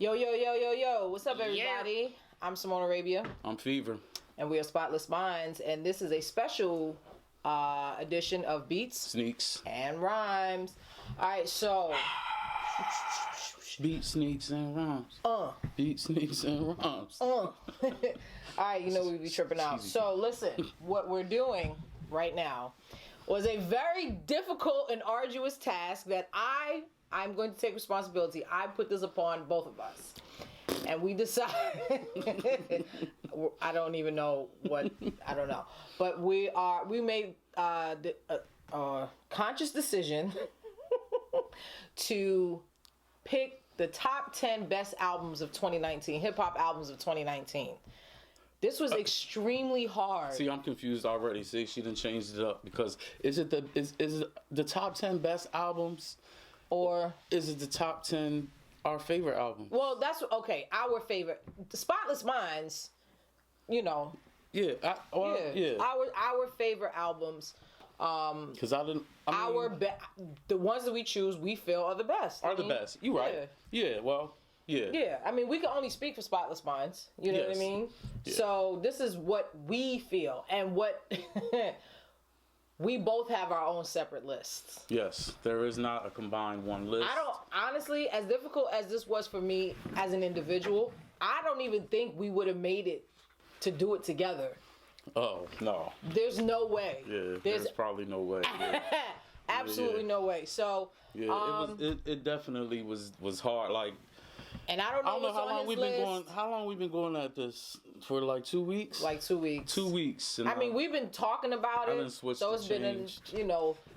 Yo, yo, yo, yo, yo. What's up, everybody? Yeah. I'm Simone Arabia. I'm Fever. And we are Spotless Minds. And this is a special edition of Beats, Sneaks, and Rhymes. All right, so... Beats, Sneaks, and Rhymes. Beats, Sneaks, and Rhymes. All right, you know we be tripping out. So, listen. What we're doing right now was a very difficult and arduous task that I'm going to take responsibility. I put this upon both of us. And we decided, I don't even know what, I don't know. But we made a conscious decision to pick the top 10 best albums of 2019, hip-hop albums of 2019. This was extremely hard. See, I'm confused already. See, she done changed it up because is it the top 10 best albums, or is it the top 10 our favorite albums? Well, that's okay. Our favorite, the Spotless Minds, you know. Yeah, Our favorite albums. Because the ones that we choose, we feel are the best. The best. You right? Yeah. Well. Yeah. Yeah, I mean, we can only speak for Spotless Minds. You know what I mean? Yeah. So this is what we feel, and what we both have our own separate lists. Yes, there is not a combined one list. I don't, honestly, as difficult as this was for me as an individual, I don't even think we would have made it to do it together. Oh, no. There's no way. Yeah, there's probably no way. Yeah. Absolutely no way. So, yeah, it definitely was hard. Like, and I don't know how long we've been going. How long we've been going at this for? Like 2 weeks. Like 2 weeks. 2 weeks. And I mean, we've been talking about it. So it's been,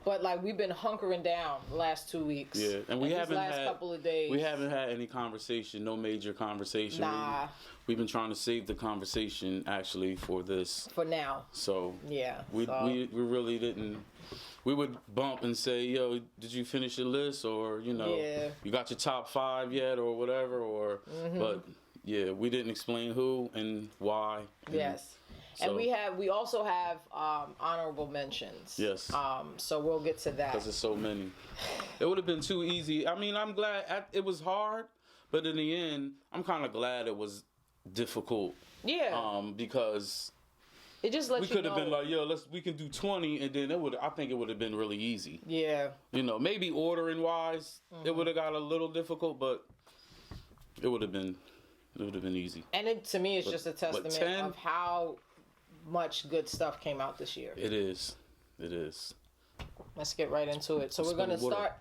but like we've been hunkering down the last 2 weeks. Yeah, and we haven't had couple of days. We haven't had any conversation. No major conversation. Nah. We've been trying to save the conversation actually for this. For now. So yeah. We really didn't. We would bump and say, "Yo, did you finish your list?" Or you got your top 5 yet, or whatever. Or but yeah, we didn't explain who and why. Yes, so, and we also have honorable mentions. Yes. So we'll get to that because there's so many. It would have been too easy. I mean, I'm glad it was hard, but in the end, I'm kind of glad it was difficult. Yeah. Because. It just lets we could have been like, yo, we can do 20, and then I think it would have been really easy. Yeah. Maybe ordering wise, it would have got a little difficult, but it would have been easy. And to me, it's just a testament of how much good stuff came out this year. It is. Let's get right into it. So we're going to start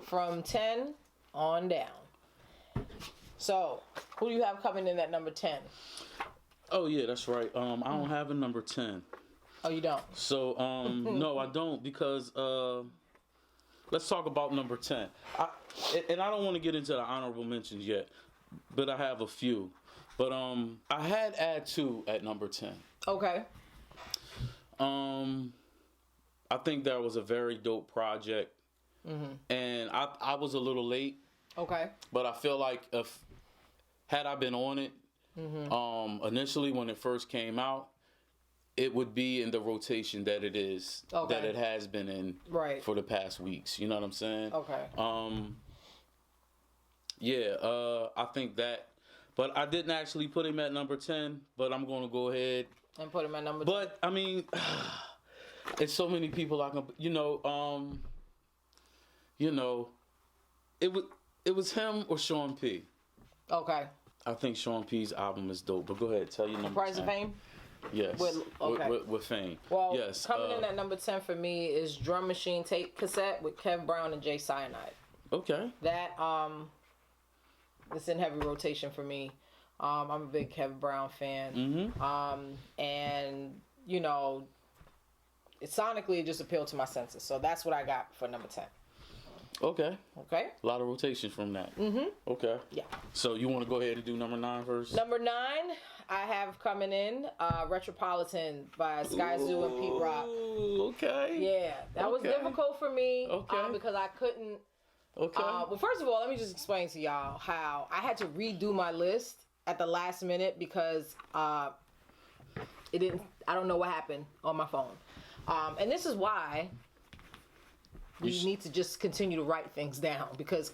from 10 on down. So, who do you have coming in at number 10? Oh yeah, that's right. I don't have a number 10. Oh, you don't? So no, I don't, because let's talk about number 10. And I don't want to get into the honorable mentions yet, but I have a few. But I had Add 2 at number 10. Okay. I think that was a very dope project, and I was a little late. Okay. But I feel like had I been on it. Initially when it first came out, it would be in the rotation that it is, that it has been in for the past weeks. You know what I'm saying? Okay. I think that, but I didn't actually put him at number 10, but I'm going to go ahead and put him at number 10. But I mean, it's so many people I can, it was him or Sean P. Okay. I think Sean P's album is dope, but go ahead, tell your number. Price 10. Of Fame? Yes. With Fame. Well, yes. Coming in at number 10 for me is Drum Machine Tape Cassette with Kev Brown and Jay Scienide. Okay. That it's in heavy rotation for me. I'm a big Kev Brown fan. And it sonically just appealed to my senses. So that's what I got for number 10. Okay. A lot of rotation from that. Okay. Yeah. So you want to go ahead and do number 9 first? Number 9, I have coming in Retropolitan by Sky Zoo and Pete Rock. Okay. Yeah, that was difficult for me because I couldn't. Okay. Well, first of all, let me just explain to y'all how I had to redo my list at the last minute because it didn't. I don't know what happened on my phone, and this is why. We need to just continue to write things down because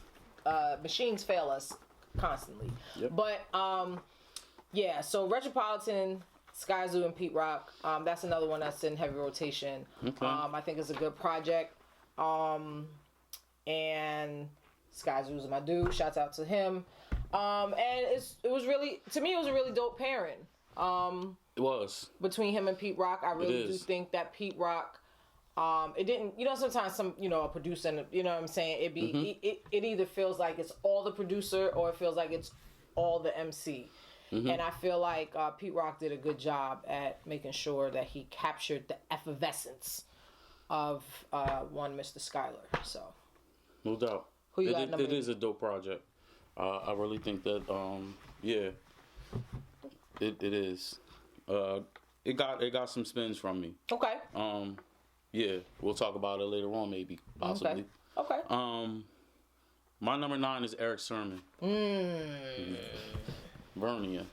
machines fail us constantly. Yep. But yeah, so Retropolitan, Sky Zoo, and Pete Rock. That's another one that's in heavy rotation. Okay. I think it's a good project. And Sky Zoo's my dude. Shouts out to him. And it was really, to me, it was a really dope pairing. It was. Between him and Pete Rock. I really do think that Pete Rock, it didn't, sometimes a producer, and, what I'm saying? It either feels like it's all the producer or it feels like it's all the MC. And I feel like Pete Rock did a good job at making sure that he captured the effervescence of one Mr. Skylar. So, no doubt. Who you got? It is a dope project. I really think that it is. It got some spins from me. Okay. Yeah, we'll talk about it later on, maybe, possibly. Okay. My number 9 is ERICK Sermon. VERNIA.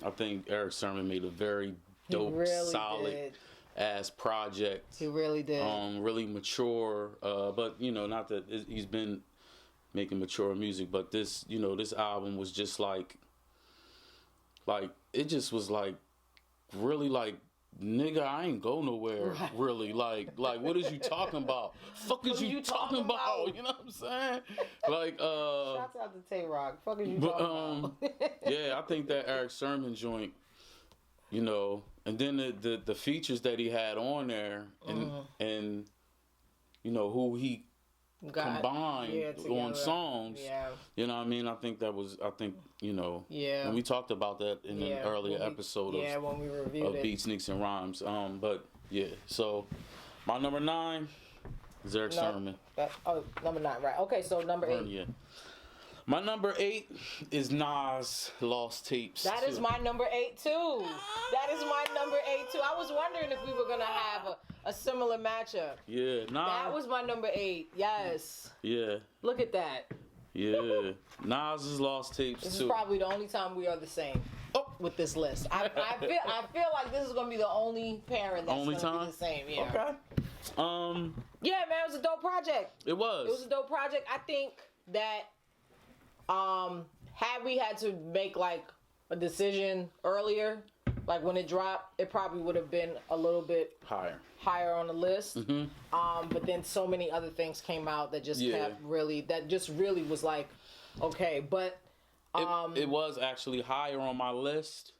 I think ERICK Sermon made a very dope, really solid ass project. He really did. Really mature. But not that he's been making mature music, but this album was just like it just was like really like, nigga, I ain't go nowhere. Right. Really, like what is you talking about? Fuck is you talking about? You know what I'm saying? Like, shouts out to Tay Rock. Fuck is you talking about? Yeah, I think that ERICK Sermon joint, and then the features that he had on there, and who he combined on songs. Yeah. You know what I mean? I think yeah. And we talked about that in an earlier episode when we reviewed Beat Sneaks and Rhymes. But yeah, so my number 9 is ERICK Sermon. Number 9, right. Okay, so number 8. Yeah. My number 8 is Nas Lost Tapes. That is my number 8 too. That is my number 8 too. I was wondering if we were gonna have a similar matchup. Yeah, that was my number 8. Yes. Yeah. Look at that. Yeah. Nas's Lost Tapes This too. is probably the only time we are the same with this list. I feel like this is gonna be the only pairing that's gonna be the same. Yeah. Okay. Yeah, man, it was a dope project. It was. It was a dope project. I think that had we had to make like a decision earlier, like when it dropped, it probably would have been a little bit higher on the list. But then so many other things came out that just really was like, okay, but it was actually higher on my list.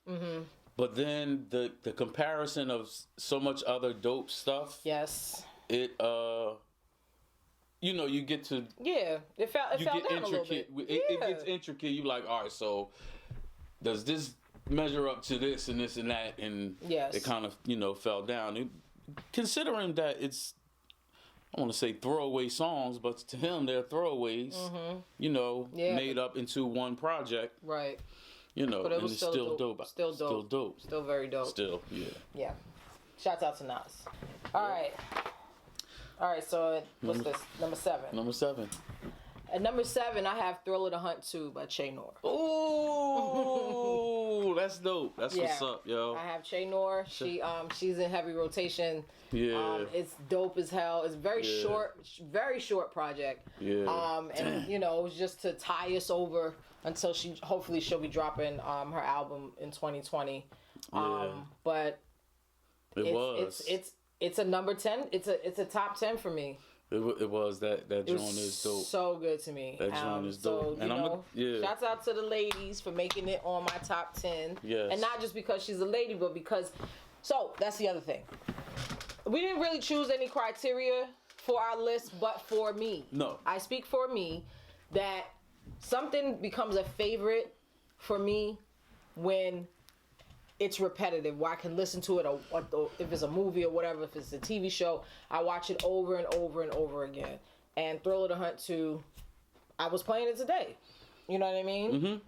But then the comparison of so much other dope stuff. Yes. It you get to it fell down a little bit. It gets intricate. You like, all right, so does this measure up to this and this and that? And it kind of fell down. Considering that it's, I want to say throwaway songs, but to him they're throwaways. Made up into one project. Right. But it was still dope. Still dope. Still very dope. Still, yeah. Yeah. Shouts out to Nas. All right, so what's this? Number 7. Number 7. At number 7, I have Thriller to Hunt 2 by Che Noir. Ooh, that's dope. That's what's up, yo. I have Che Noir. She's in heavy rotation. Yeah. It's dope as hell. It's very short project. Yeah. And it was just to tie us over until hopefully she'll be dropping her album in 2020. But it's a number 10. It's a top 10 for me. It was that joint is dope. So good to me. That joint is dope. And shouts out to the ladies for making it on my top 10. Yes. And not just because she's a lady, but because. So that's the other thing. We didn't really choose any criteria for our list, but for me. No. I speak for me that something becomes a favorite for me when it's repetitive, where I can listen to it, if it's a movie or whatever, if it's a TV show, I watch it over and over and over again. And Thriller to Hunt 2, I was playing it today. You know what I mean?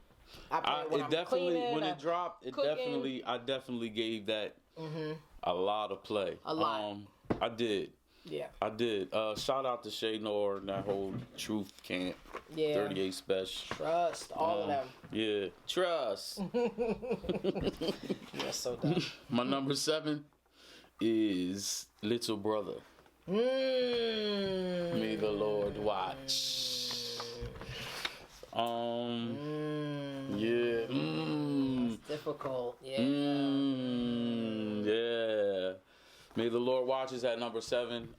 I play it when I'm cleaning, when it dropped, I definitely gave that a lot of play. A lot. I did. Yeah. I did. Shout out to Che Noir and that whole Truth Camp. Yeah. 38 Special. Trust. All of them. Yeah. Trust. You're so dumb. My number 7 is Little Brother. May the Lord watch. Yeah. It's difficult. Yeah. Yeah. May the Lord Watch is at number 7.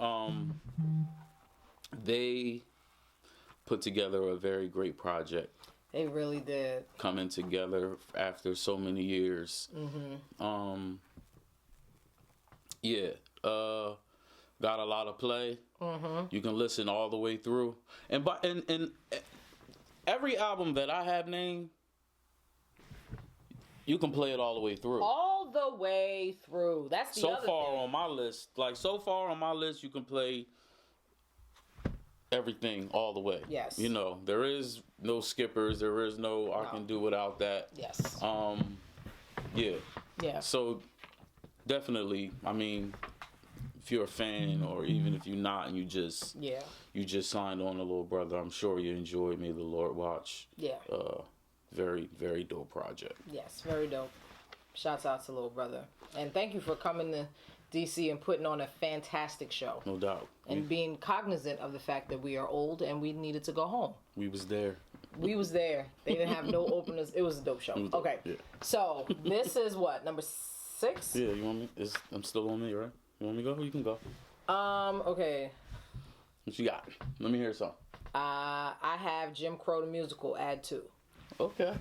They put together a very great project. They really did. Coming together after so many years. Yeah. Got a lot of play. You can listen all the way through. And every album that I have named, you can play it all the way through. All the way through. That's the other thing. On my list, you can play everything all the way. Yes. You know, there is no skippers. There is no I can do without that. Yes. Yeah. Yeah. So definitely, I mean, if you're a fan or even if you're not and you just signed on to Little Brother, I'm sure you enjoyed May the Lord Watch. Yeah. Very, very dope project. Yes, very dope. Shouts out to Little Brother. And thank you for coming to DC and putting on a fantastic show. No doubt. And being cognizant of the fact that we are old and we needed to go home. We was there. We was there. They didn't have no openers. It was a dope show. Okay. Yeah. So this is what, number 6? Yeah, you want me? I'm still on me, right? You want me to go? You can go. Okay. What you got? Let me hear some. I have Jim Crow the Musical, add 2. Okay.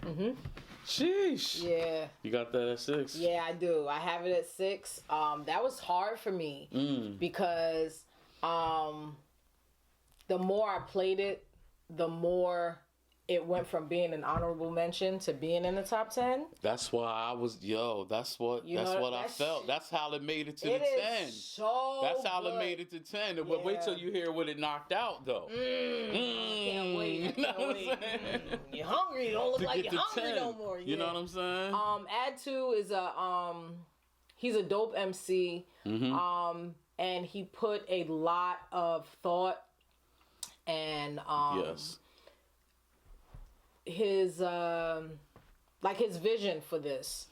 Sheesh. Yeah. You got that at 6? Yeah, I do. I have it at 6. That was hard for me because the more I played it, the more it went from being an honorable mention to being in the top 10. That's why I was, that's what I felt. That's how it made it to the 10. That's how it made it to 10. But wait till you hear what it knocked out, though. I can't wait. You're hungry. You don't look like you're hungry 10. no more. You know what I'm saying? Add 2 is he's a dope MC. And he put a lot of thought and his his vision for this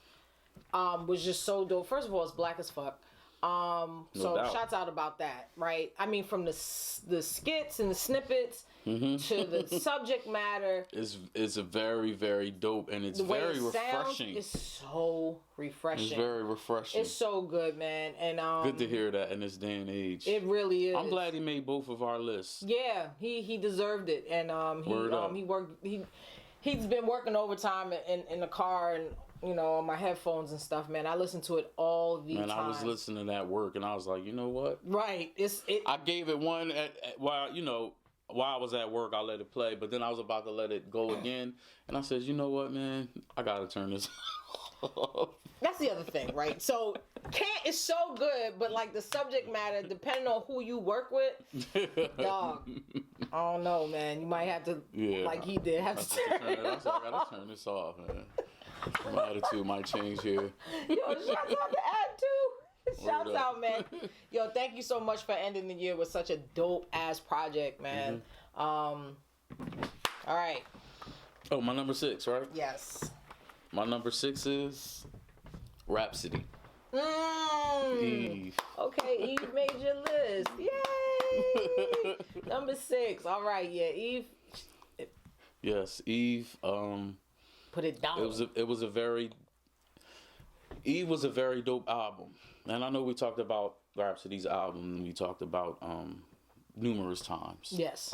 was just so dope. First of all, it's black as fuck. So shouts out about that, right? I mean, from the skits and the snippets to the subject matter, it's a very, very dope, and it's very refreshing. It's so refreshing. It's very refreshing. It's so good, man, and good to hear that in this day and age. It really is. I'm glad he made both of our lists. Yeah, he deserved it, and he's been working overtime in the car and on my headphones and stuff, man. I listen to it all the time. And I was listening at work, and I was like, you know what? Right. I gave it one while I was at work. I let it play, but then I was about to let it go again, and I said, you know what, man? I gotta turn this off. That's the other thing, right? So, it's so good, but like the subject matter, depending on who you work with, dog. I don't know, man. You might have to, like he did, have to turn it off. I gotta turn this off, man. My attitude might change here. Yo, shouts out to Add 2. Shouts out, man. Yo, thank you so much for ending the year with such a dope ass project, man. All right. Oh, my number 6, right? Yes. My number 6 is Rhapsody. Eve. Okay, Eve made your list. Yay! Number 6. All right, yeah, Eve. Yes, Eve. Put it down. Eve was a very dope album, and I know we talked about Rhapsody's album. We talked about numerous times. Yes.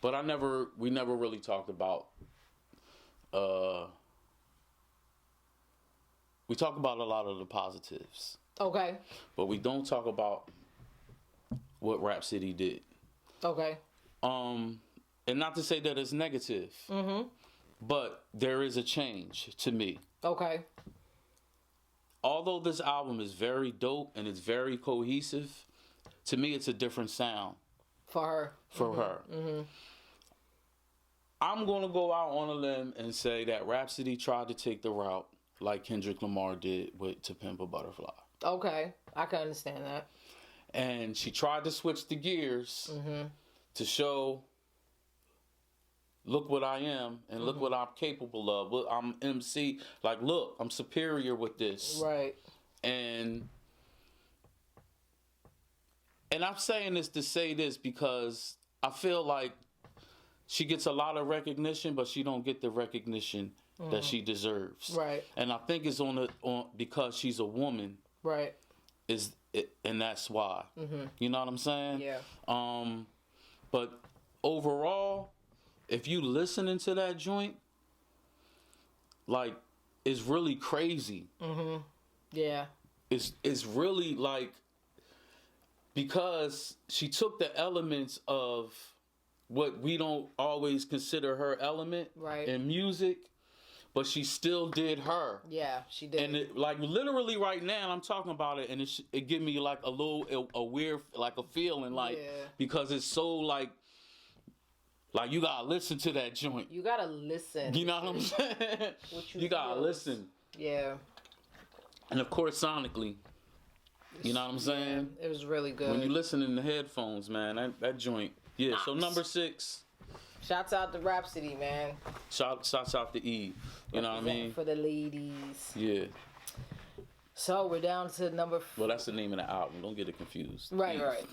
But we never really talked about. We talk about a lot of the positives. Okay. But we don't talk about what Rhapsody did. Okay. And not to say that it's negative. But there is a change to me. Okay. Although this album is very dope and it's very cohesive, to me it's a different sound. For her. For her. I'm going to go out on a limb and say that Rhapsody tried to take the route like Kendrick Lamar did with To Pimp a Butterfly. Okay. I can understand that. And she tried to switch the gears to show, look what I am and look what I'm capable of. Look, I'm MC. Like, look, I'm superior with this. Right. And I'm saying this to say this because I feel like she gets a lot of recognition, but she don't get the recognition that she deserves. Right. And I think it's on because she's a woman. Right. And that's why. You know what I'm saying? Yeah. But overall, if you listening to that joint, like, it's really crazy. Yeah. It's really like, because she took the elements of what we don't always consider her element in music, but she still did her. Yeah, she did. And it, like, literally right now, I'm talking about it, and it give me like a weird, like, a feeling, like, because it's so like you gotta listen to that joint. You gotta listen. You know what I'm saying? You gotta listen. Yeah. And of course, sonically, you know what I'm saying? Yeah, it was really good. When you listen in the headphones, man, that joint. Yeah, nice. So number 6. Shouts out to Rhapsody, man. Shouts out to E. You know what I mean? For the ladies. Yeah. So we're down to number... Well, that's the name of the album. Don't get it confused. Right, right.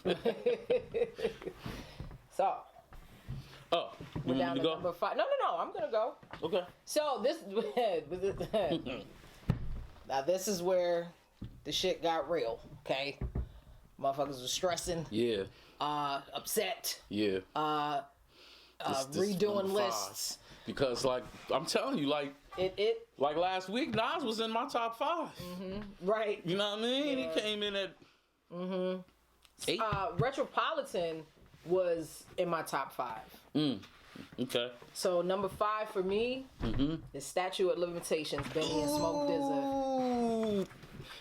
So... Oh, we're down to number 5. No, I'm going to go. Okay. So this... Now this is where the shit got real, okay? Motherfuckers was stressing. Yeah. Upset. Yeah. Redoing lists. Because, like, I'm telling you, like, like last week, Nas was in my top 5. Right. You know what I mean? Yeah. He came in at 8. Retropolitan was in my top 5. Okay. So number 5 for me is Statute of Limitations, Benny and Smoke DZA.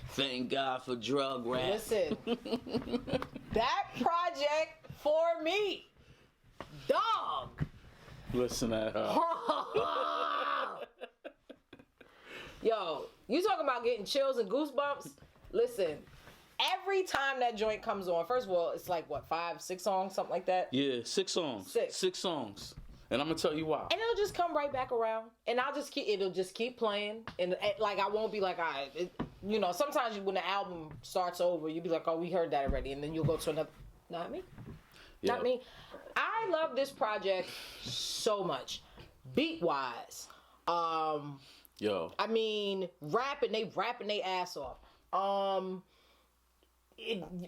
Thank God for drug rap. Listen, that project for me, dog. Listen at her. Yo, you talking about getting chills and goosebumps? Listen, every time that joint comes on, first of all, it's like, what, 5, 6 songs, something like that? Yeah, 6 songs. 6 songs. And I'm gonna tell you why. And it'll just come right back around, and it'll just keep playing, and like I won't be like, you know, sometimes when the album starts over, you'll be like, oh, we heard that already, and then you'll go to another. Not me. Yeah. Not me. I love this project so much, beat wise. Yo. I mean, rapping their ass off.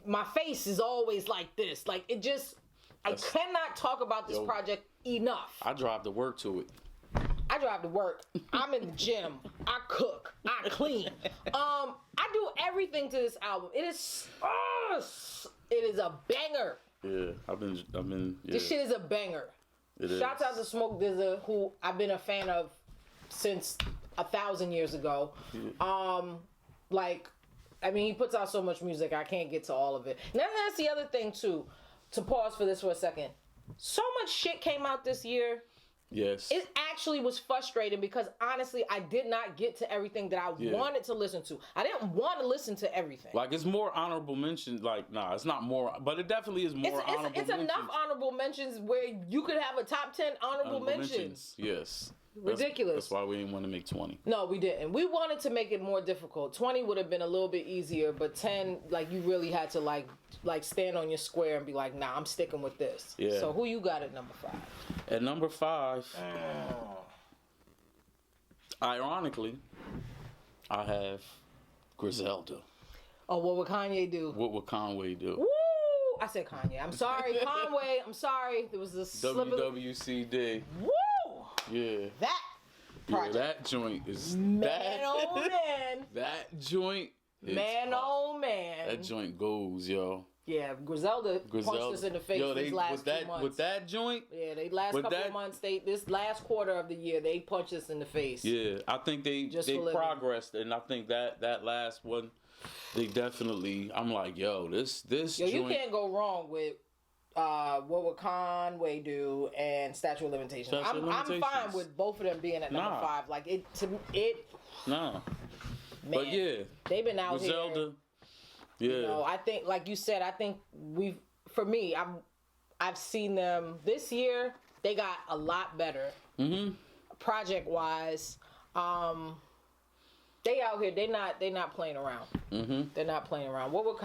My face is always like this, like it just. I cannot talk about this project enough. I drive to work to it. I drive to work. I'm in the gym. I cook. I clean. I do everything to this album. It is a banger. Yeah, I've been. Yeah. This shit is a banger. Shouts out to Smoke DZA, who I've been a fan of since 1,000 years ago. Yeah. Like, I mean, he puts out so much music. I can't get to all of it. Now that's the other thing too. To pause for this for a second. So much shit came out this year. Yes. It actually was frustrating because honestly, I did not get to everything that I wanted to listen to. I didn't want to listen to everything. Like, it's more honorable mentions. Like, nah, it's not more, but it definitely is more honorable mentions. It's enough honorable mentions where you could have a top 10 honorable mentions. Yes. Ridiculous. That's why we didn't want to make 20. No, we didn't. We wanted to make it more difficult. 20 would have been a little bit easier, but 10, like, you really had to like stand on your square and be like, nah, I'm sticking with this. Yeah. So who you got at number 5? At number 5, ironically, I have Griselda. Oh, what would Kanye do? What would Conway do? Woo! I said Kanye. I'm sorry, Conway. I'm sorry. There was a WWCD. Woo! Yeah. That project. Yeah, that joint is oh man. That joint is oh man. That joint goes, yo. Yeah, Griselda punched us in the face these last 2 months. With that joint? Yeah, couple of months, this last quarter of the year, they punched us in the face. Yeah, I think they progressed, and I think that last one, they definitely, I'm like, yo, this joint. You can't go wrong with what would Conway do and Statute of Limitations. I'm fine with both of them being at number 5. Like Nah. Man, but yeah, they've been out Griselda, here. Yeah. You know, I think, like you said, I've seen them this year. They got a lot better. Project wise, they out here. They not playing around. They're not playing around. What would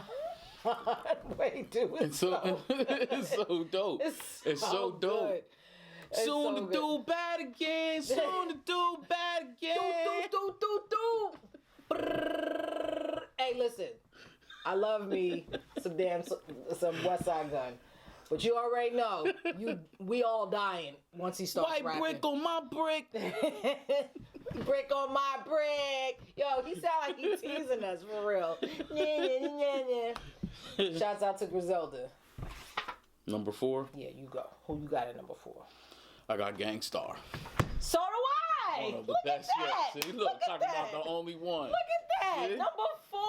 Conway do? It's so dope. It's so dope. Soon to do bad again. Soon to do bad again. Hey, listen. I love me some West Side Gun. But you already know, we all dying once he starts rapping. White brick on my brick. Brick on my brick. Yo, he sound like he teasing us for real. Shouts out to Griselda. Number 4? Yeah, you go. Who you got at number 4? I got Gangstar. So do I. One of the Look best at that. yet. See, look, talking about the only one. Look at that. See? Number 4,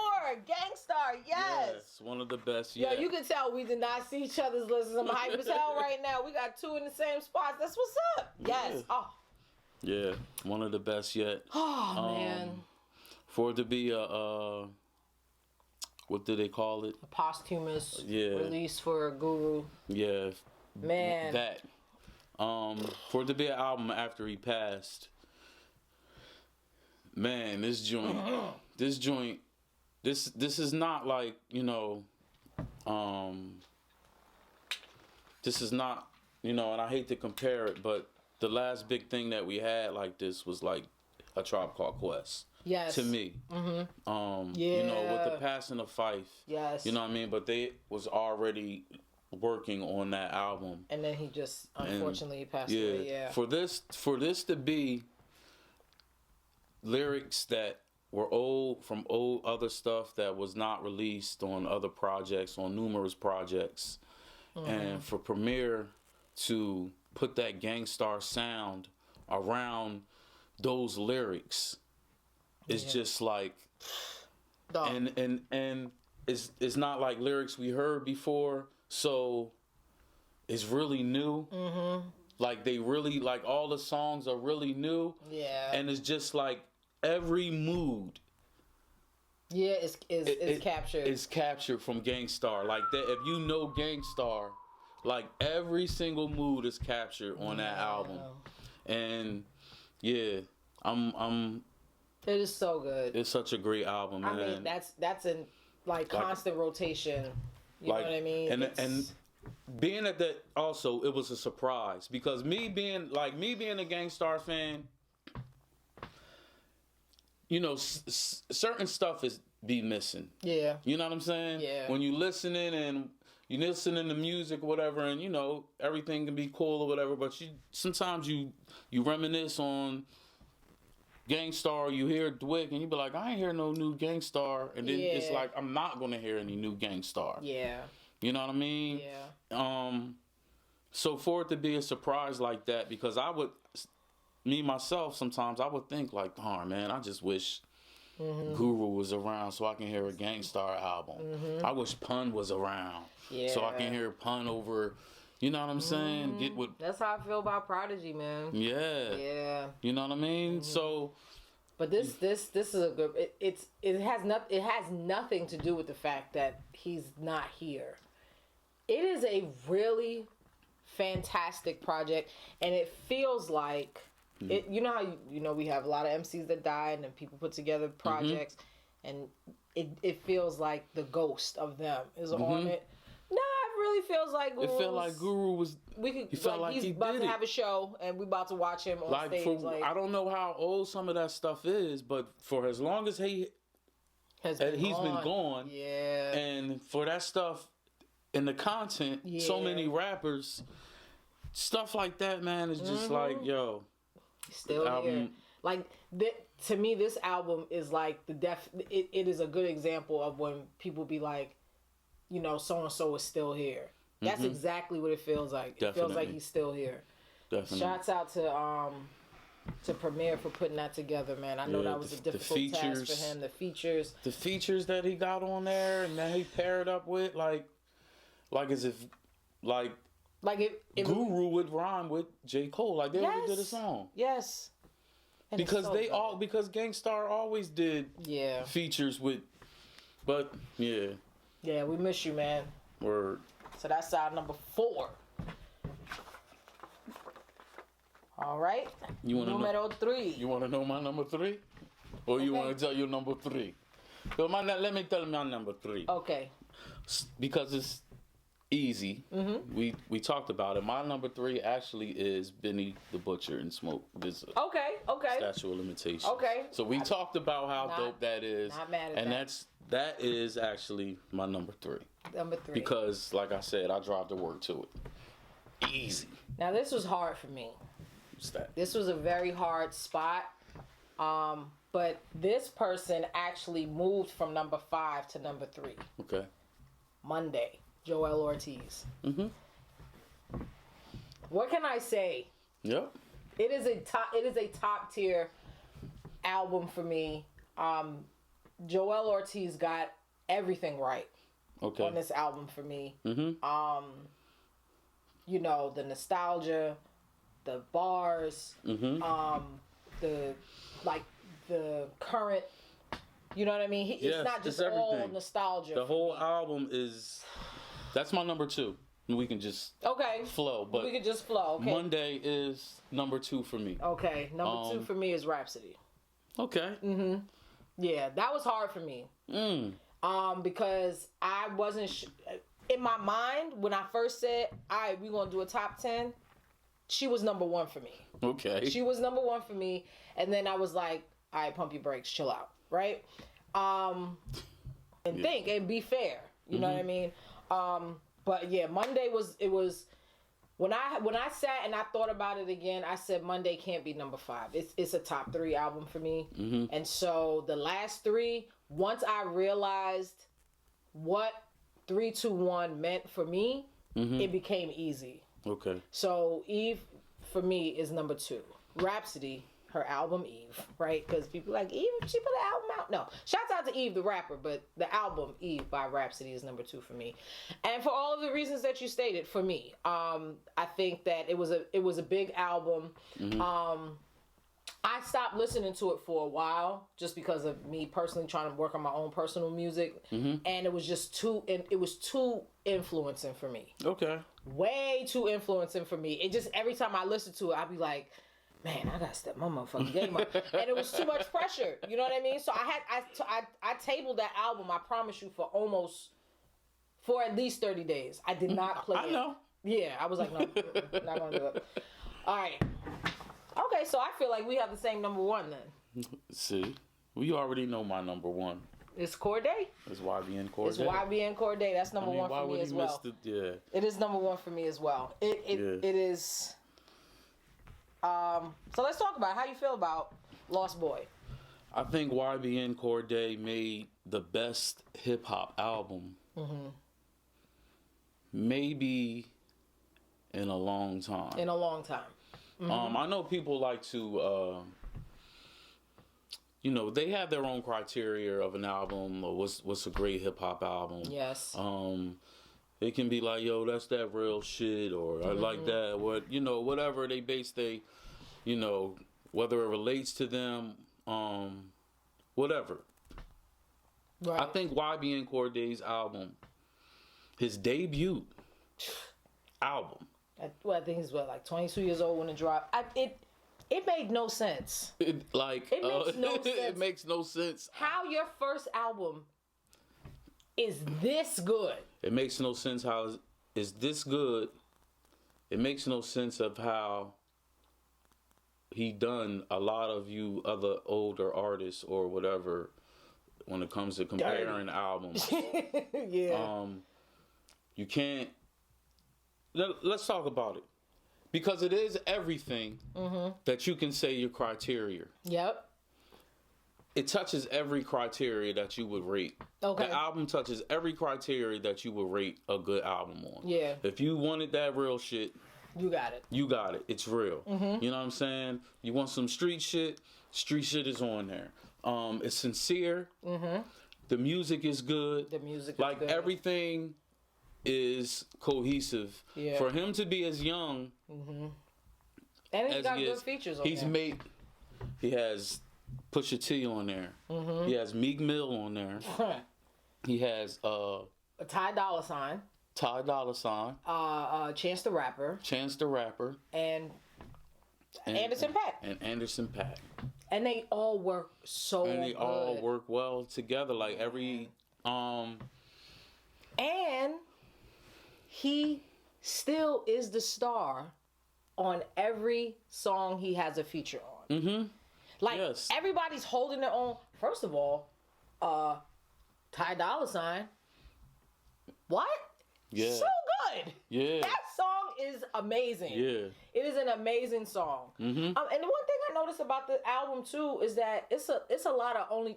Gangstar. Yes. One of the best yet. Yo, you can tell we did not see each other's lists. I'm hype as hell right now. We got 2 in the same spots. That's what's up. Yes. Yeah. Oh. Yeah, one of the best yet. Oh, man. For it to be a, what do they call it? A posthumous release for Guru. Yeah. Man. That. For it to be an album after he passed, man, this joint, this is not like, you know, this is not, you know, and I hate to compare it, but the last big thing that we had like this was like A Tribe Called Quest. Yes. To me. Mm-hmm. You know, with the passing of Fife. Yes. You know what I mean? But they was already working on that album. And then he just unfortunately passed away. Yeah. For this to be lyrics that were old from old other stuff that was not released on other projects, on numerous projects, and for Premier to put that Gangstar sound around those lyrics, it's just like, and it's not like lyrics we heard before, so it's really new. Like they really, like all the songs are really new. Yeah. And it's just like every mood. Yeah, it's captured. It's captured from Gangstar. Like that, if you know Gangstar, like every single mood is captured on that album. And yeah, I'm it is so good. It's such a great album, man. I mean, that's in like constant rotation. You know what I mean? And being at that also, it was a surprise because me being a Gangstar fan, you know, certain stuff be missing. Yeah. You know what I'm saying? Yeah. When you listening to music or whatever, and you know everything can be cool or whatever, but sometimes you reminisce on Gangstar, you hear Dwick, and you be like, I ain't hear no new Gangstar, and then it's like I'm not gonna hear any new Gangstar. Yeah. You know what I mean? Yeah. So for it to be a surprise like that, because me myself sometimes I would think like, darn man, I just wish Guru was around so I can hear a Gangstar album. I wish Pun was around so I can hear Pun over. You know what I'm saying? That's how I feel about Prodigy, man. Yeah. Yeah. You know what I mean? So. But this is a good. It has nothing to do with the fact that he's not here. It is a really fantastic project, and it feels like it. You know how we have a lot of MCs that die, and then people put together projects, and it feels like the ghost of them is on it. No, it really feels like Guru. It felt like Guru was. He felt like he's about to have a show, and we about to watch him on stage. I don't know how old some of that stuff is, but for as long as he's been gone, yeah, and for that stuff and the content, so many rappers, stuff like that, man, is just like, yo, still here. Like to me, this album is like it is a good example of when people be like, you know, so and so is still here. That's exactly what it feels like. It feels like he's still here. Definitely. Shouts out to Premier for putting that together, man. I know that was a difficult task for him. The features that he got on there and that he paired up with, like as if Guru would rhyme with J. Cole, like they already did a song. Yes. And because because Gangstar always did features with, but yeah. Yeah, we miss you, man. Word. So that's our number 4. All right. Numero 3. You want to know my number 3? Or you want to tell your number 3? So let me tell my number 3. Okay. Because easy. Mm-hmm. We talked about it. My number 3 actually is Benny the Butcher and Smoke. Okay. Statute of limitations. Okay. So we talked about how dope that is. Not mad at and that. that is actually my number 3. Number 3. Because, like I said, I drive to work to it. Easy. Now this was hard for me. What's that? This was a very hard spot. But this person actually moved from number 5 to number 3. Okay. Monday, Joel Ortiz. Mm-hmm. What can I say? Yep. It is a top tier album for me. Joel Ortiz got everything right on this album for me. Mm-hmm. You know, the nostalgia, the bars, Mm-hmm. the current, you know what I mean? It's not just all nostalgia. The whole album that's my number 2. We can just flow. But we can just flow. Okay. Monday is number 2 for me. Okay, number 2 for me is Rhapsody. Okay. Mm-hmm. Yeah, that was hard for me. Because I wasn't in my mind when I first said, "All right, we're gonna do a top 10." She was number 1 for me. Okay. She was number 1 for me, and then I was like, "All right, pump your brakes, chill out, right?" Think and be fair. You know what I mean? But yeah, Monday was when I sat and I thought about it again, I said Monday can't be number 5. It's a top 3 album for me. Mm-hmm. And so the last 3, once I realized what 3, 2, 1 meant for me, it became easy. Okay. So Eve for me is number 2. Rhapsody, her album Eve, right? Because people are like, Eve, she put an album out. No, shouts out to Eve the rapper, but the album Eve by Rhapsody is number 2 for me, and for all of the reasons that you stated. For me, I think that it was a big album. Mm-hmm. I stopped listening to it for a while just because of me personally trying to work on my own personal music, and it was just too influencing for me. Okay. Way too influencing for me. It just every time I listen to it, I'd be like, man, I gotta step my motherfucking game up. And it was too much pressure. You know what I mean? So I tabled that album, I promise you, for at least 30 days. I did not play it. I know. Yeah, I was like, no, not gonna do it. All right. Okay, so I feel like we have the same number 1 then. See, we already know my number 1. It's Corday. It's YBN Corday. It's YBN Corday. That's number 1 for me as well. It is number 1 for me as well. It is. So let's talk about how you feel about Lost Boy. I think YBN Corday made the best hip hop album, maybe in a long time. I know people like to, they have their own criteria of an album or what's a great hip hop album. Yes. It can be like, yo, that's that real shit, or I like that, whatever they base whether it relates to them, whatever. Right. I think YBN Corday's album, his debut album. I think he's like 22 years old when it dropped. It made no sense. It makes no sense. It makes no sense. How your first album is this good? It makes no sense how is this good. It makes no sense of how he done a lot of you other older artists or whatever when it comes to comparing albums. Yeah. You can't. Let's talk about it. Because it is everything that you can say your criteria. Yep. It touches every criteria that you would rate. Okay. The album touches every criteria that you would rate a good album on. Yeah. If you wanted that real shit, you got it. You got it. It's real. You know what I'm saying? You want some street shit is on there. It's sincere. The music is good. The music is like good. Everything is cohesive. Yeah. For him to be as young, and he's got good features on there. He has Pusha T on there. He has Meek Mill on there. He has a Ty Dolla Sign. Chance the Rapper. And Anderson .Paak. Anderson .Paak. And they all work so good. And they all work well together. Like every And he still is the star on every song he has a feature on. Mm-hmm. Like, everybody's holding their own. First of all, Ty Dolla $ign. What? Yeah. So good. Yeah. That song is amazing. Yeah. It is an amazing song. Mm-hmm. And the one thing I noticed about the album too is that it's a lot of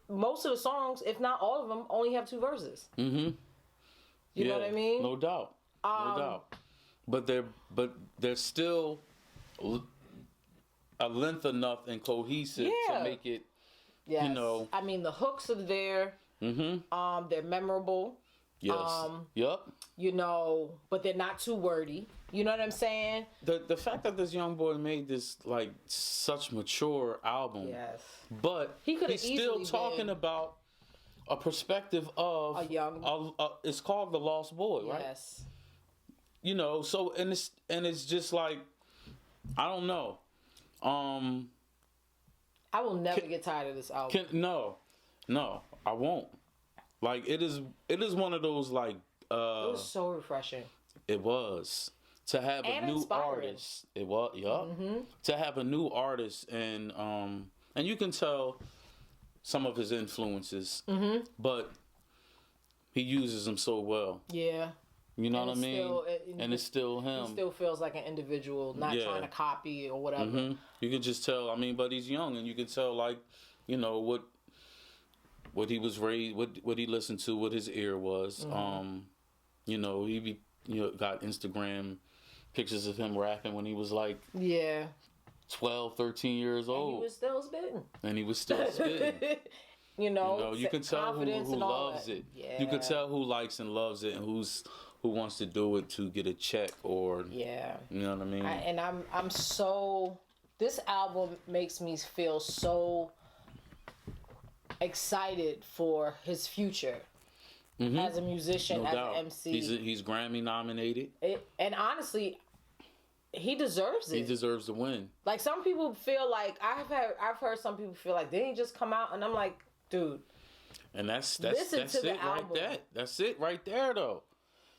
most of the songs, if not all of them, only have 2 verses. Mm-hmm. You know what I mean? No doubt. No doubt. But they're still a length enough and cohesive to make it. Yes. You know. I mean, the hooks are there. Mm-hmm. They're memorable. Yes. Yep. You know, but they're not too wordy. You know what I'm saying? The fact that this young boy made this like such mature album. Yes. But he's still talking about a perspective of a young. It's called The Lost Boy, right? Yes. You know, so and it's just like, I don't know. I will never get tired of this album. No, I won't. Like it is one of those like. It was so refreshing. It was to have a new artist. It was, to have a new artist and you can tell some of his influences, but he uses them so well. Yeah. You know what I mean? And it's still him. He still feels like an individual, not trying to copy or whatever. You can just tell. I mean, but he's young, and you can tell, like, you know what he was raised, what he listened to, what his ear was. You know, got Instagram pictures of him rapping when he was like 12, 13 years old. And he was still spitting. And he was still spitting. You know, you can tell who loves it. Yeah. You can tell who likes and loves it, and who wants to do it to get a check or you know what I mean. I'm so. This album makes me feel so excited for his future as a musician, as an MC. He's Grammy nominated, and honestly, he deserves it. He deserves to win. Like, some people feel like I've heard some people feel like, didn't he just come out? And I'm like, dude. And that's it right there. That's it right there, though.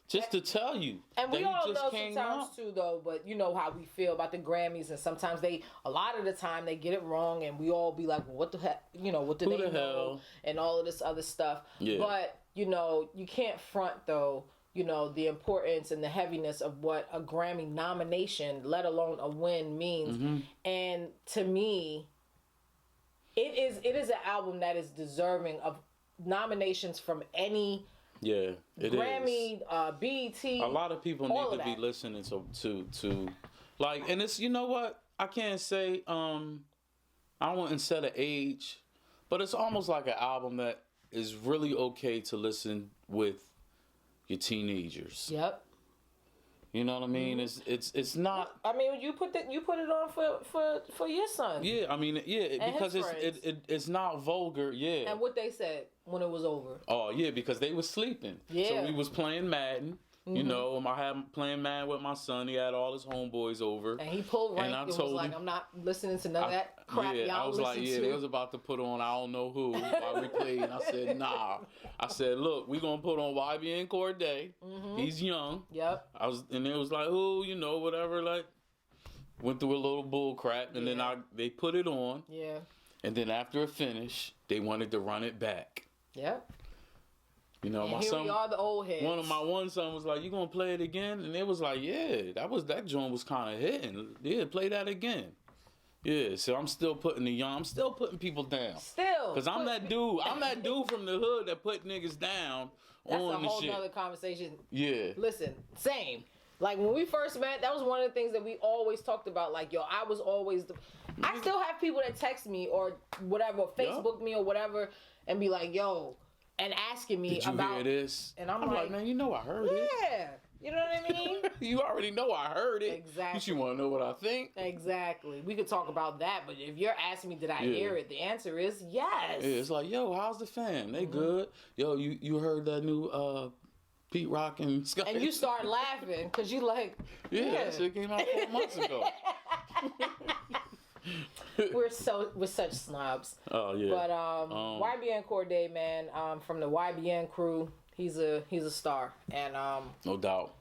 Just to tell you. And we all know sometimes too, though, but you know how we feel about the Grammys, and sometimes a lot of the time they get it wrong, and we all be like, well, what the heck, you know, what do they know, and all of this other stuff. Yeah. But, you know, you can't front, though, you know, the importance and the heaviness of what a Grammy nomination, let alone a win, means. And to me, it is an album that is deserving of nominations from any Grammy, BET. A lot of people need to be listening to like, and it's, you know what, I can't say I wouldn't set an age, but it's almost like an album that is really okay to listen with your teenagers. Yep. You know what I mean? It's not. I mean, you put it on for your son. Yeah, I mean, because it's not vulgar. Yeah. And what they said when it was over. Oh yeah, because they was sleeping. Yeah. So we was playing Madden. You know, I had playing Madden with my son. He had all his homeboys over. And he pulled rank and was like, I'm not listening to none of that crap y'all I was like, they was about to put on I don't know who while we played. And I said, nah. I said, look, we gonna put on YBN Corday. He's young. Yep. And it was like, who, you know, whatever. Like, went through a little bull crap, and then they put it on. Yeah. And then after it finished, they wanted to run it back. Yep. You know, and my son. We are the old heads. One son was like, "You gonna play it again?" And it was like, "Yeah, that joint was kind of hitting. Yeah, play that again." Yeah, so I'm still putting people down. Still, because I'm that dude. I'm that dude from the hood that put niggas down. That's a whole nother conversation. Yeah. Listen, same. Like, when we first met, that was one of the things that we always talked about. Like, yo, I was always I still have people that text me or whatever, Facebook me or whatever, and be like, yo. And asking me about. Did you hear this? And I'm like, man, you know I heard it. Yeah. You know what I mean? You already know I heard it. Exactly. You want to know what I think? Exactly. We could talk about that, but if you're asking me, did I hear it? The answer is yes. Yeah, it's like, yo, how's the fam? They good. Yo, you heard that new Pete Rock and Scott? And you start laughing because you like, that shit came out 4 months ago. We're such snobs. Oh yeah. But YBN Corday, man, from the YBN crew, He's a star, and no doubt.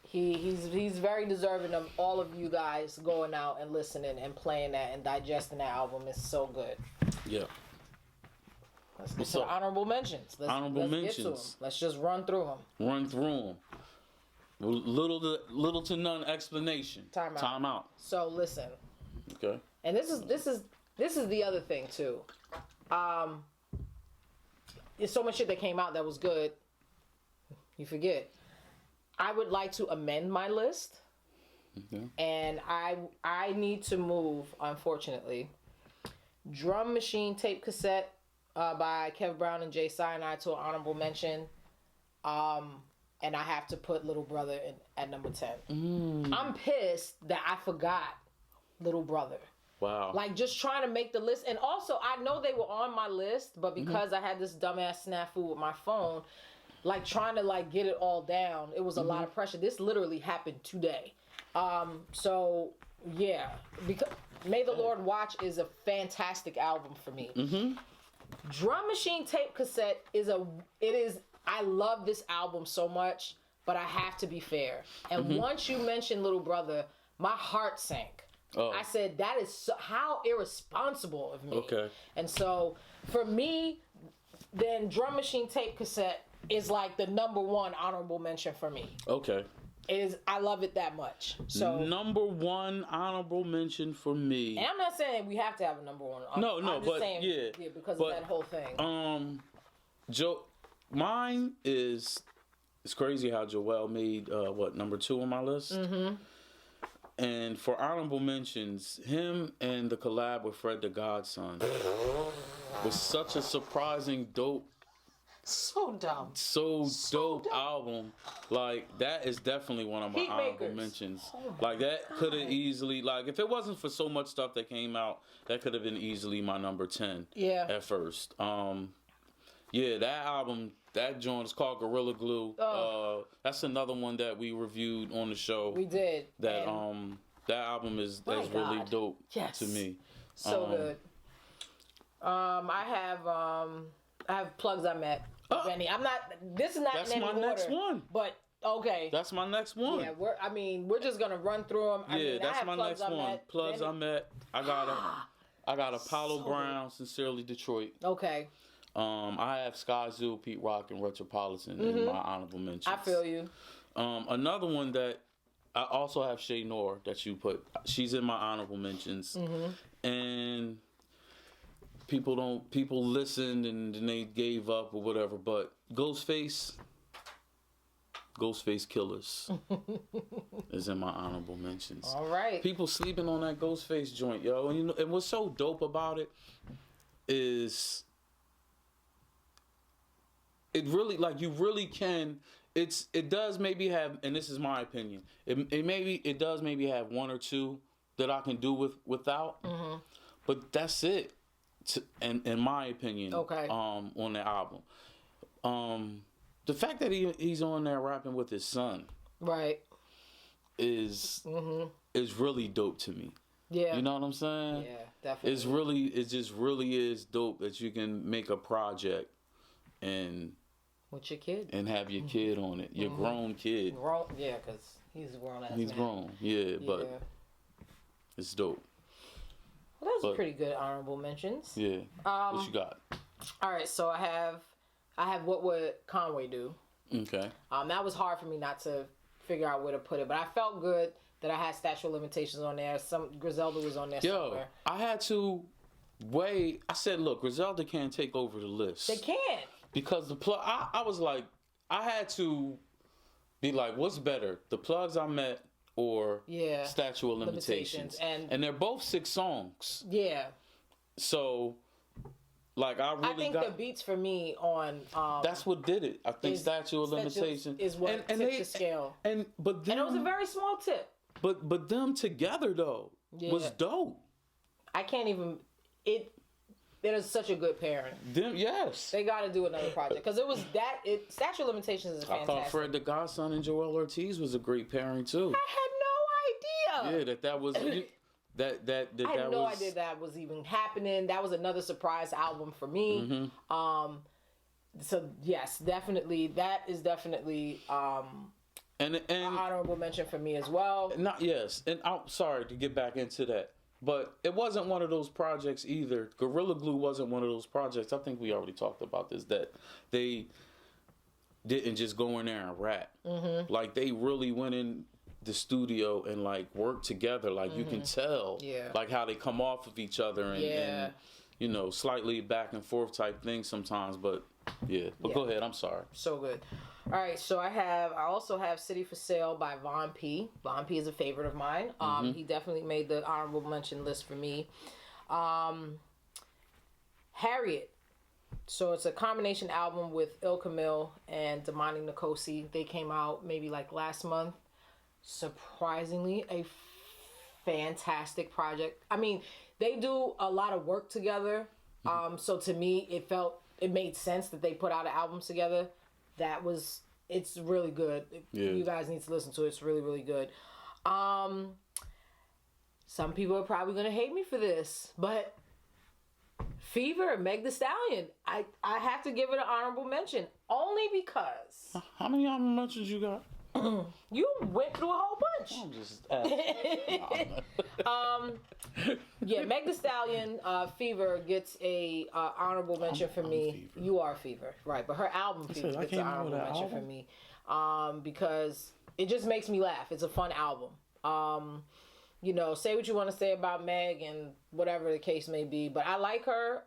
He's very deserving of all of you guys going out and listening and playing that and digesting that album. It's so good. Yeah. Let's get to the honorable mentions. Let's get to them. Let's just run through them. Little to none explanation. Time out. So listen. Okay. And this is the other thing too. There's so much shit that came out that was good. You forget. I would like to amend my list. Okay. And I need to move, unfortunately, Drum Machine Tape Cassette by Kev Brown and Jay Scienide to an honorable mention. And I have to put Little Brother at number 10. I'm pissed that I forgot Little Brother. Wow. Like, just trying to make the list. And also, I know they were on my list, but because I had this dumbass snafu with my phone, like, trying to, like, get it all down, it was a lot of pressure. This literally happened today. So, yeah. Because May the Lord Watch is a fantastic album for me. Drum Machine Tape Cassette I love this album so much, but I have to be fair. And once you mentioned Little Brother, my heart sank. Oh. I said, that is how irresponsible of me. Okay. And so, for me, then Drum Machine Tape Cassette is like the number one honorable mention for me. Okay. I love it that much. So number one honorable mention for me. And I'm not saying we have to have a number one. I'm just but saying, yeah, because of that whole thing. Mine is, it's crazy how Joel made number 2 on my list. And for honorable mentions, him and the collab with Fred the Godson was such a surprising, dope. So dumb. So dope album. Like, that is definitely one of my honorable mentions. Oh like, that could have easily, like, if it wasn't for so much stuff that came out, that could have been easily my number 10 at first. Yeah, that album, that joint is called Gorilla Glue. That's another one that we reviewed on the show. We did. That that album is really dope to me. So good. I have Plugs I Met. Benny. This is not that's in any my order, next one. But okay. That's my next one. Yeah, we're just gonna run through them. That's my next one. Plugs I Met. I got Apollo Brown, Sincerely Detroit. Okay. I have Sky Zoo, Pete Rock, and Retropolitan in my honorable mentions. I feel you. Another one that I also have Shay Noir that you put. She's in my honorable mentions, and people listened and then they gave up or whatever. But Ghostface Killers is in my honorable mentions. All right. People sleeping on that Ghostface joint, yo, and what's so dope about it is. It really, like, you really can. It does maybe have, and this is my opinion. It does maybe have one or two that I can do without, but that's it. In my opinion, okay. On the album, the fact that he's on there rapping with his son, right, is really dope to me. Yeah, you know what I'm saying? Yeah, definitely. It just really is dope that you can make a project and. With your kid. And have your kid on it. Your grown kid. Yeah, because he's a grown ass. He's grown, but it's dope. Well, those are pretty good honorable mentions. Yeah. What you got? All right, so I have What Would Conway Do? Okay. That was hard for me not to figure out where to put it, but I felt good that I had Statute of Limitations on there. Griselda was on there somewhere. I had to weigh. I said, look, Griselda can't take over the list. They can't. Because I was like, I had to be like, what's better, the Plugs I Met or Statute of Limitations? And they're both 6 songs. Yeah. So, like, I think the beats for me on that's what did it. I think Statute of Limitations is what tipped the scale. And it was a very small tip. But them together though was dope. I can't even It is such a good pairing. Yes. They got to do another project. Because Statute of Limitations is fantastic. I thought Fred the Godson and Joel Ortiz was a great pairing, too. I had no idea. Yeah, that was... I had no idea that was even happening. That was another surprise album for me. So yes, definitely that is definitely and an honorable mention for me as well. Not yes, and I'm sorry to get back into that, but it wasn't one of those projects either. Gorilla Glue wasn't one of those projects. I think we already talked about this, that they didn't just go in there and rap. Mm-hmm. Like they really went in the studio and like worked together. Like you can tell, like how they come off of each other and you know, slightly back and forth type thing sometimes. But go ahead. I'm sorry. So good. All right, so I also have City for Sale by Von P. Von P is a favorite of mine. He definitely made the honorable mention list for me. Harriet. So it's a combination album with Il Camille and Damani Nkosi. They came out maybe like last month. Surprisingly, a fantastic project. I mean, they do a lot of work together. So to me, it made sense that they put out an album together. It's really good. You guys need to listen to it. It's really, really good. Some people are probably going to hate me for this, but Fever, Meg Thee Stallion, I have to give it an honorable mention. Only because... How many honorable mentions you got? You went through a whole bunch. I'm just asking. Meg Thee Stallion, Fever gets a honorable mention for me. Fever. You are Fever, right? But her album Fever gets an honorable mention for me because it just makes me laugh. It's a fun album. You know, say what you want to say about Meg and whatever the case may be, but I like her.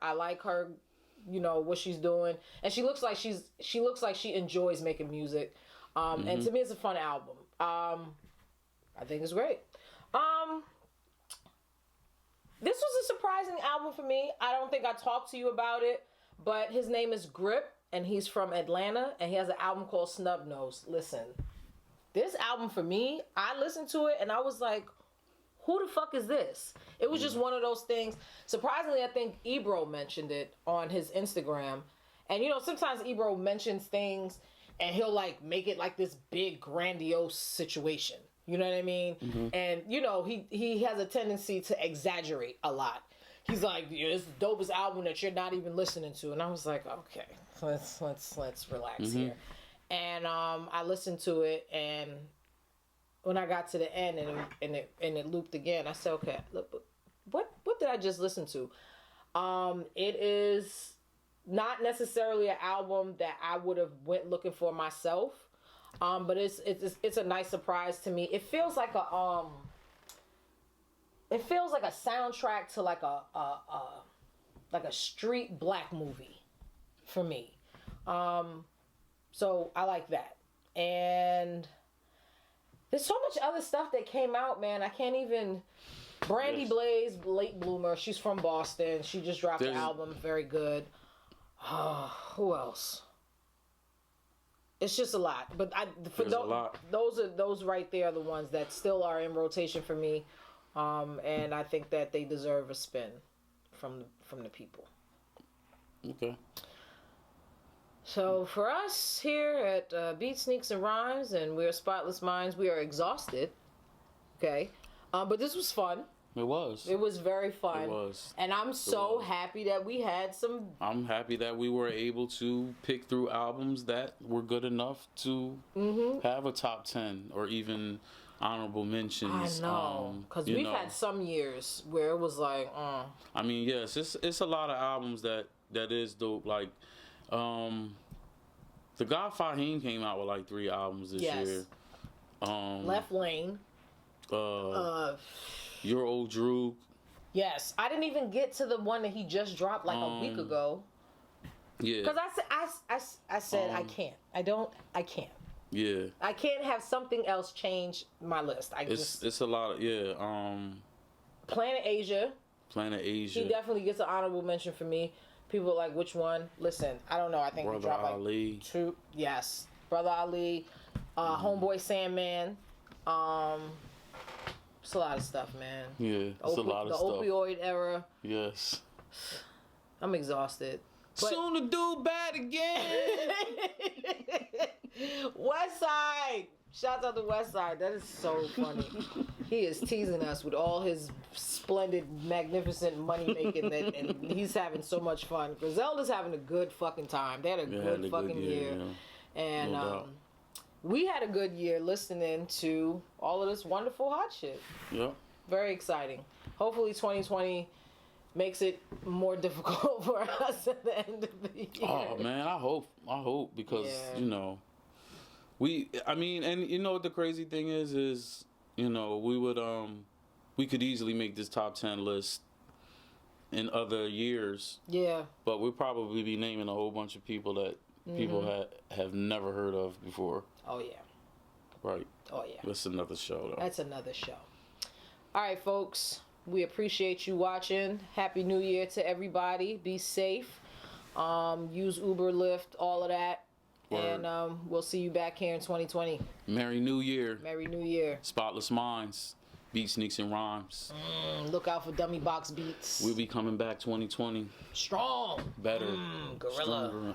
You know what she's doing, and she looks like she enjoys making music. And to me, it's a fun album. I think it's great. This was a surprising album for me. I don't think I talked to you about it, but his name is Grip, and he's from Atlanta, and he has an album called Snub Nose. Listen, this album for me, I listened to it, and I was like, who the fuck is this? It was just one of those things. Surprisingly, I think Ebro mentioned it on his Instagram. And, you know, sometimes Ebro mentions things, and he'll, like, make it, like, this big, grandiose situation. You know what I mean? Mm-hmm. And, you know, he has a tendency to exaggerate a lot. He's like, it's the dopest album that you're not even listening to. And I was like, okay, let's relax here. And I listened to it, and when I got to the end and it looped again, I said, okay, look, what did I just listen to? It is not necessarily an album that I would have went looking for myself, but it's a nice surprise to me. It feels like a soundtrack to like a street black movie for me. So I like that. And there's so much other stuff that came out, man. I can't even... Brandy Blaze, late bloomer. She's from Boston. She just dropped an album. Very good. Who else? It's just a lot. But those right there are the ones that still are in rotation for me. And I think that they deserve a spin from the people. Okay. So for us here at Beat Sneaks and Rhymes, and we're Spotless Minds, we are exhausted. Okay. But this was fun. It was. It was very fun. It was. And I'm so happy that we had some... I'm happy that we were able to pick through albums that were good enough to have a top 10 or even honorable mentions. I know. Because we've had some years where it was like... I mean, yes, it's a lot of albums that is dope. Like, the God Fahim came out with like 3 albums this year. Left Lane. Your Old Droog. Yes, I didn't even get to the one that he just dropped like a week ago. Yeah. Because I said I can't. I can't. Yeah. I can't have something else change my list. It's a lot of Planet Asia. He definitely gets an honorable mention for me. People are like, which one? Listen, I don't know. I think Brother Ali. Like 2. Yes, Brother Ali, Homeboy Sandman. It's a lot of stuff, man. Yeah, it's a lot of stuff. The opioid era. Yes. I'm exhausted. But soon to do bad again. West Side. Shout out to West Side. That is so funny. He is teasing us with all his splendid, magnificent money making, and he's having so much fun. Griselda's having a good fucking time. They had a good fucking year. Yeah. And No we had a good year listening to all of this wonderful hot shit. Yeah. Very exciting. Hopefully 2020 makes it more difficult for us at the end of the year. Oh man, I hope because you know, and you know what the crazy thing is you know, we could easily make this top 10 list in other years. Yeah. But we'll probably be naming a whole bunch of people that people have never heard of before. Oh yeah. Right. Oh yeah. That's another show though. That's another show. All right, folks. We appreciate you watching. Happy New Year to everybody. Be safe. Use Uber, Lyft, all of that. Word. And we'll see you back here in 2020. Merry New Year. Merry New Year. Spotless Minds. Beat Sneaks and Rhymes. Look out for Dummy Box Beats. We'll be coming back 2020. Strong. Better. Gorilla. Stronger.